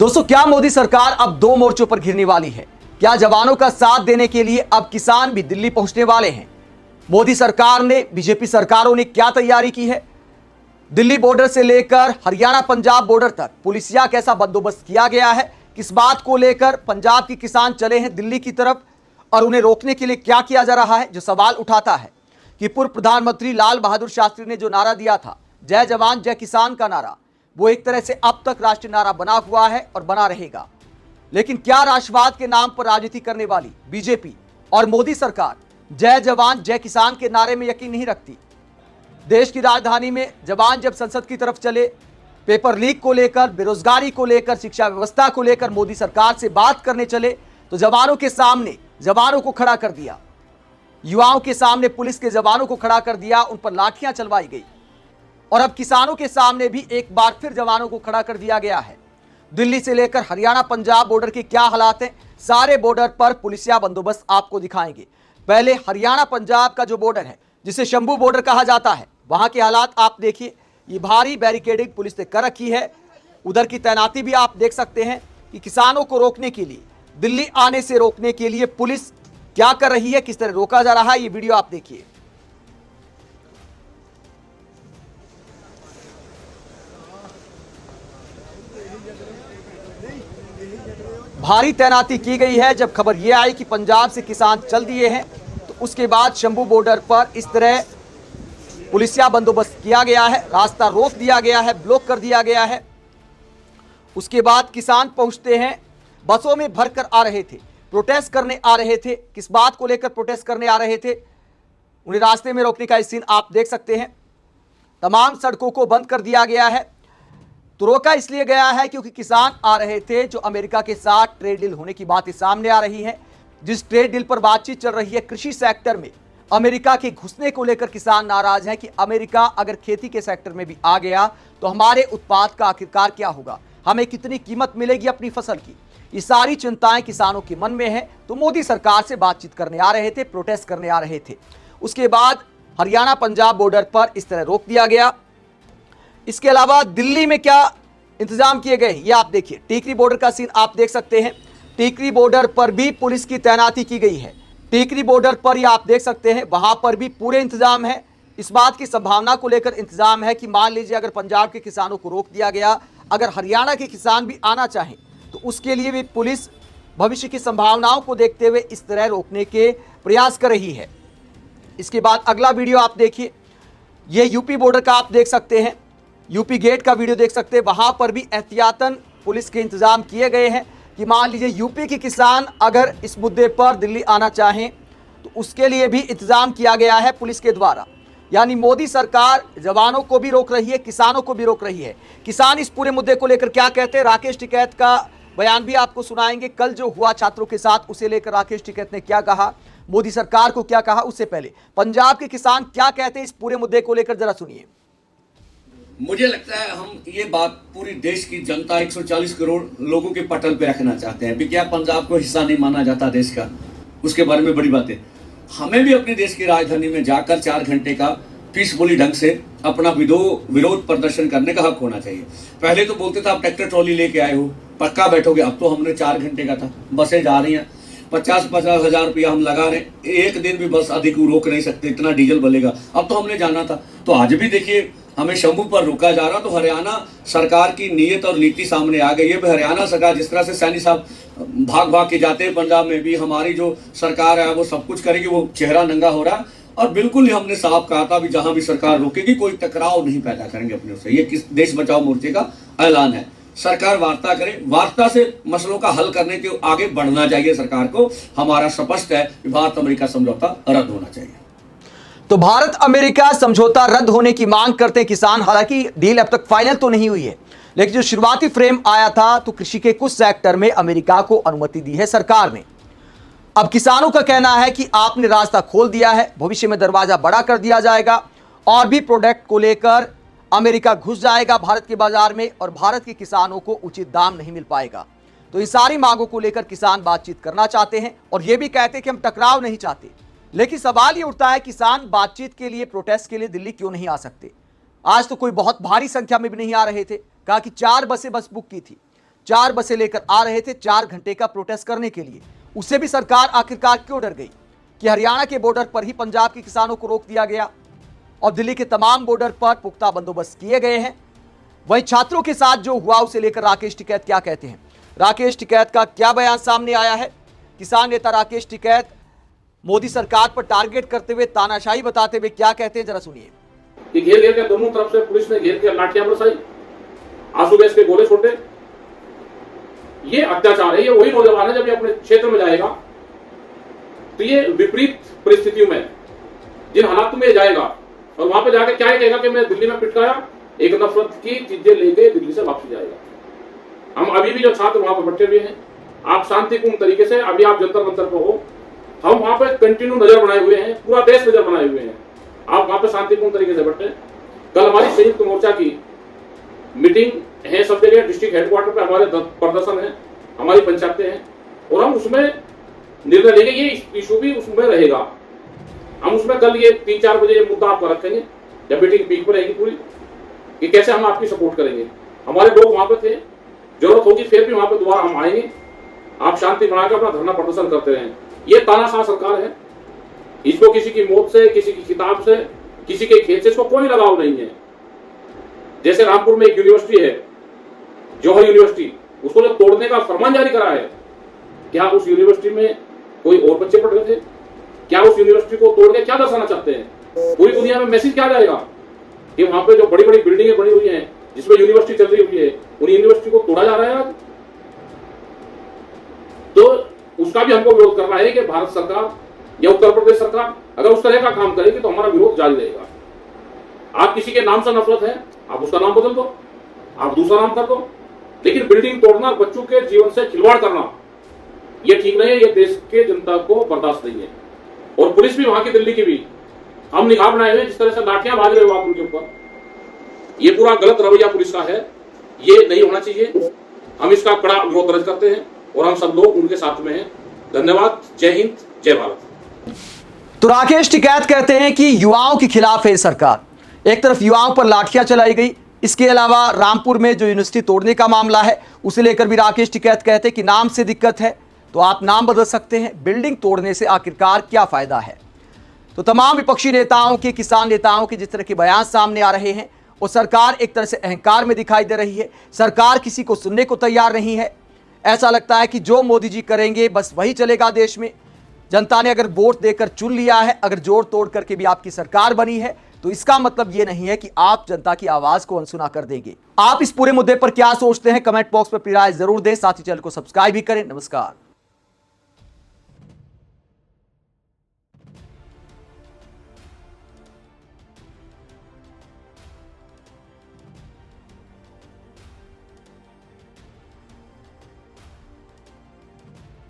दोस्तों, क्या मोदी सरकार अब दो मोर्चों पर घिरने वाली है? क्या जवानों का साथ देने के लिए अब किसान भी दिल्ली पहुंचने वाले हैं? मोदी सरकार ने, बीजेपी सरकारों ने क्या तैयारी की है? दिल्ली बॉर्डर से लेकर हरियाणा पंजाब बॉर्डर तक पुलिसिया कैसा बंदोबस्त किया गया है? किस बात को लेकर पंजाब के किसान चले हैं दिल्ली की तरफ और उन्हें रोकने के लिए क्या किया जा रहा है? जो सवाल उठाता है कि पूर्व प्रधानमंत्री लाल बहादुर शास्त्री ने जो नारा दिया था, जय जवान जय किसान का नारा, वो एक तरह से अब तक राष्ट्रीय नारा बना हुआ है और बना रहेगा। लेकिन क्या राष्ट्रवाद के नाम पर राजनीति करने वाली बीजेपी और मोदी सरकार जय जवान जय किसान के नारे में यकीन नहीं रखती? देश की राजधानी में जवान जब संसद की तरफ चले, पेपर लीक को लेकर, बेरोजगारी को लेकर, शिक्षा व्यवस्था को लेकर मोदी सरकार से बात करने चले, तो जवानों के सामने जवानों को खड़ा कर दिया, युवाओं के सामने पुलिस के जवानों को खड़ा कर दिया, उन पर लाठियां चलवाई गई। और अब किसानों के सामने भी एक बार फिर जवानों को खड़ा कर दिया गया है। दिल्ली से लेकर हरियाणा पंजाब बॉर्डर के क्या हालात हैं, सारे बॉर्डर पर पुलिसिया बंदोबस्त आपको दिखाएंगे। पहले हरियाणा पंजाब का जो बॉर्डर है, जिसे शंभू बॉर्डर कहा जाता है, वहां के हालात आप देखिए। ये भारी बैरिकेडिंग पुलिस ने कर रखी है। उधर की तैनाती भी आप देख सकते हैं कि किसानों को रोकने के लिए, दिल्ली आने से रोकने के लिए पुलिस क्या कर रही है, किस तरह रोका जा रहा है, ये वीडियो आप देखिए। भारी तैनाती की गई है। जब खबर यह आई कि पंजाब से किसान चल दिए हैं, तो उसके बाद शंभू बॉर्डर पर इस तरह पुलिसिया बंदोबस्त किया गया है, रास्ता रोक दिया गया है, ब्लॉक कर दिया गया है। उसके बाद किसान पहुंचते हैं, बसों में भरकर आ रहे थे, प्रोटेस्ट करने आ रहे थे। किस बात को लेकर प्रोटेस्ट करने आ रहे थे, उन्हें रास्ते में रोकने का सीन आप देख सकते हैं। तमाम सड़कों को बंद कर दिया गया है। तो रोका इसलिए गया है क्योंकि किसान आ रहे थे, जो अमेरिका के साथ ट्रेड डील होने की बातें सामने आ रही है। जिस ट्रेड डील पर बातचीत चल रही है, कृषि सेक्टर में अमेरिका के घुसने को लेकर किसान नाराज हैं कि अमेरिका अगर खेती के सेक्टर में भी आ गया तो हमारे उत्पाद का आखिरकार क्या होगा, हमें कितनी कीमत मिलेगी अपनी फसल की। ये सारी चिंताएं किसानों के मन में है। तो मोदी सरकार से बातचीत करने आ रहे थे, प्रोटेस्ट करने आ रहे थे। उसके बाद हरियाणा पंजाब बॉर्डर पर इस तरह रोक दिया गया। इसके अलावा दिल्ली में क्या इंतजाम किए गए, ये आप देखिए। टीकरी बॉर्डर का सीन आप देख सकते हैं। टीकरी बॉर्डर पर भी पुलिस की तैनाती की गई है। टीकरी बॉर्डर पर ये आप देख सकते हैं, वहां पर भी पूरे इंतजाम है। इस बात की संभावना को लेकर इंतजाम है कि मान लीजिए अगर पंजाब के किसानों को रोक दिया गया, अगर हरियाणा के किसान भी आना चाहें, तो उसके लिए भी पुलिस भविष्य की संभावनाओं को देखते हुए इस तरह रोकने के प्रयास कर रही है। इसके बाद अगला वीडियो आप देखिए। ये यूपी बॉर्डर का आप देख सकते हैं, यूपी गेट का वीडियो देख सकते हैं। वहां पर भी एहतियातन पुलिस के इंतजाम किए गए हैं कि मान लीजिए यूपी के किसान अगर इस मुद्दे पर दिल्ली आना चाहें, तो उसके लिए भी इंतजाम किया गया है पुलिस के द्वारा। यानी मोदी सरकार जवानों को भी रोक रही है, किसानों को भी रोक रही है। किसान इस पूरे मुद्दे को लेकर क्या कहते हैं, राकेश टिकैत का बयान भी आपको सुनाएंगे। कल जो हुआ छात्रों के साथ, उसे लेकर राकेश टिकैत ने क्या कहा, मोदी सरकार को क्या कहा। उससे पहले पंजाब के किसान क्या कहते हैं इस पूरे मुद्दे को लेकर, जरा सुनिए। मुझे लगता है हम ये बात पूरी देश की जनता 140 करोड़ लोगों के पटल पे रखना चाहते हैं कि क्या पंजाब को हिस्सा नहीं माना जाता देश का, उसके बारे में बड़ी बातें। हमें भी अपने देश की राजधानी में जाकर 4 घंटे का पीसफुली ढंग से अपना विरोध प्रदर्शन करने का हक होना चाहिए। पहले तो बोलते थे आप ट्रैक्टर ट्रॉली लेके आए हो, पक्का बैठोगे। अब तो हमने 4 घंटे का था, बसें जा रही हैं, 50-50 हजार रुपया हम लगा रहे, एक दिन भी बस अधिक रोक नहीं सकते, इतना डीजल बलेगा। अब तो हमने जाना था, तो आज भी देखिए हमें शंभू पर रोका जा रहा। तो हरियाणा सरकार की नीयत और नीति सामने आ गई है। हरियाणा सरकार जिस तरह से सैनी साहब भाग भाग के जाते हैं, पंजाब में भी हमारी जो सरकार है वो सब कुछ करेगी, वो चेहरा नंगा हो रहा है। और बिल्कुल ही हमने साफ कहा था भी जहां भी सरकार रोकेगी कोई टकराव नहीं पैदा करेंगे अपने से। ये किस देश बचाओ मोर्चे का ऐलान है। सरकार वार्ता करे, वार्ता से मसलों का हल करने के आगे बढ़ना चाहिए सरकार को। हमारा स्पष्ट है कि भारत अमेरिका समझौता रद्द होना चाहिए। तो भारत अमेरिका समझौता रद्द होने की मांग करते हैं किसान। हालांकि डील अब तक फाइनल तो नहीं हुई है, लेकिन जो शुरुआती फ्रेम आया था, तो कृषि के कुछ सेक्टर में अमेरिका को अनुमति दी है सरकार ने। अब किसानों का कहना है कि आपने रास्ता खोल दिया है, भविष्य में दरवाजा बड़ा कर दिया जाएगा और भी प्रोडक्ट को लेकर अमेरिका घुस जाएगा भारत के बाजार में, और भारत के किसानों को उचित दाम नहीं मिल पाएगा। तो इन सारी मांगों को लेकर किसान बातचीत करना चाहते हैं और यह भी कहते हैं कि हम टकराव नहीं चाहते। लेकिन सवाल ये उठता है, किसान बातचीत के लिए, प्रोटेस्ट के लिए दिल्ली क्यों नहीं आ सकते? आज तो कोई बहुत भारी संख्या में भी नहीं आ रहे थे। कहा कि 4 बसें बस बुक की थी, 4 बसें लेकर आ रहे थे 4 घंटे का प्रोटेस्ट करने के लिए। उससे भी सरकार आखिरकार क्यों डर गई कि हरियाणा के बॉर्डर पर ही पंजाब के किसानों को रोक दिया गया और दिल्ली के तमाम बॉर्डर पर पुख्ता बंदोबस्त किए गए हैं। वहीं छात्रों के साथ जो हुआ उसे लेकर राकेश टिकैत क्या कहते हैं, राकेश टिकैत का क्या बयान सामने आया है। किसान नेता राकेश टिकैत मोदी सरकार पर टारगेट करते हुए तानाशाही बताते हुए क्या कहते हैं, जरा सुनिए। कि घेर घेर के दोनों तरफ से पुलिस ने घेर के लाठियां बरसाई, आंसू गैस के गोले छोड़े। ये अत्याचार है। ये वही नौजवान है जब ये अपने क्षेत्र में जाएगा तो ये विपरीत परिस्थितियों में जिन हालातों में जाएगा और वहां पे जाके क्या कहेगा कि मैं दिल्ली में पिटकाया, एक नफरत की चीजें लेके दिल्ली से वापस जाएगा। हम अभी भी जो छात्र वहां पर बैठे हुए हैं, आप शांतिपूर्ण तरीके से, अभी आप जंतर मंतर पर हो, हम वहां पे कंटिन्यू नजर बनाए हुए हैं, पूरा देश नजर बनाए हुए हैं। आप वहां पे शांतिपूर्ण तरीके से बैठे। कल हमारी संयुक्त मोर्चा की मीटिंग है सब जगह, डिस्ट्रिक्ट हेडक्वार्टर पे हमारे प्रदर्शन है, हमारी पंचायतें हैं और हम उसमें निर्णय लेंगे। ये इशू भी उसमें रहेगा। हम उसमें कल ये 3-4 बजे ये मुद्दा आपको रखेंगे जब मीटिंग पीक पर रहेगी पूरी, कि कैसे हम आपकी सपोर्ट करेंगे। हमारे लोग वहां पे थे, जरूरत होगी फिर भी वहां पे दोबारा हम आएंगे। आप शांति बनाकर अपना धरना प्रदर्शन करते रहें। ये तानाशाह सरकार है, इसको किसी की मौत से, किसी की किताब से, किसी के खेत से इसको कोई लगाव नहीं है। जैसे रामपुर में एक यूनिवर्सिटी है, जौहर यूनिवर्सिटी, उसको जो तोड़ने का फरमान जारी करा है, क्या उस यूनिवर्सिटी में कोई और बच्चे पढ़ रहे थे? क्या उस यूनिवर्सिटी को तोड़ के क्या दर्शाना चाहते हैं? पूरी दुनिया में मैसेज क्या जाएगा कि वहां पे जो बड़ी बड़ी बिल्डिंगें बनी हुई हैं जिसमें यूनिवर्सिटी चल रही हुई है, उन यूनिवर्सिटी को तोड़ा जा रहा है आज। तो उसका भी हमको विरोध करना है कि भारत सरकार या उत्तर प्रदेश सरकार अगर उस तरह का काम करेगी तो हमारा विरोध जारी रहेगा। आप किसी के नाम से नफरत है, आप उसका नाम बदल दो, आप दूसरा नाम कर दो, लेकिन बिल्डिंग तोड़ना, बच्चों के जीवन से खिलवाड़ करना, ये ठीक नहीं है। ये देश के जनता को बर्दाश्त नहीं है। और पुलिस भी वहां की, दिल्ली की भी, हम निगाह बनाए हुए जिस तरह से लाठियां भाग रहे हो आप उनके ऊपर, ये पूरा गलत रवैया पुलिस का है। ये नहीं होना चाहिए। हम इसका कड़ा विरोध दर्ज करते हैं और हम सब लोग उनके साथ में हैं। धन्यवाद। जय हिंद, जय भारत। तो राकेश टिकैत कहते हैं कि युवाओं के खिलाफ है सरकार। एक तरफ युवाओं पर लाठियां चलाई गई, इसके अलावा रामपुर में जो यूनिवर्सिटी तोड़ने का मामला है उसे लेकर भी राकेश टिकैत कहते हैं कि नाम से दिक्कत है तो आप नाम बदल सकते हैं, बिल्डिंग तोड़ने से आखिरकार क्या फायदा है। तो तमाम विपक्षी नेताओं के, किसान नेताओं के जिस तरह के बयान सामने आ रहे हैं और सरकार एक तरह से अहंकार में दिखाई दे रही है। सरकार किसी को सुनने को तैयार नहीं है। ऐसा लगता है कि जो मोदी जी करेंगे बस वही चलेगा देश में। जनता ने अगर वोट देकर चुन लिया है, अगर जोड़ तोड़ करके भी आपकी सरकार बनी है, तो इसका मतलब यह नहीं है कि आप जनता की आवाज को अनसुना कर देंगे। आप इस पूरे मुद्दे पर क्या सोचते हैं, कमेंट बॉक्स में अपनी राय जरूर दें। साथ ही चैनल को सब्सक्राइब भी करें। नमस्कार।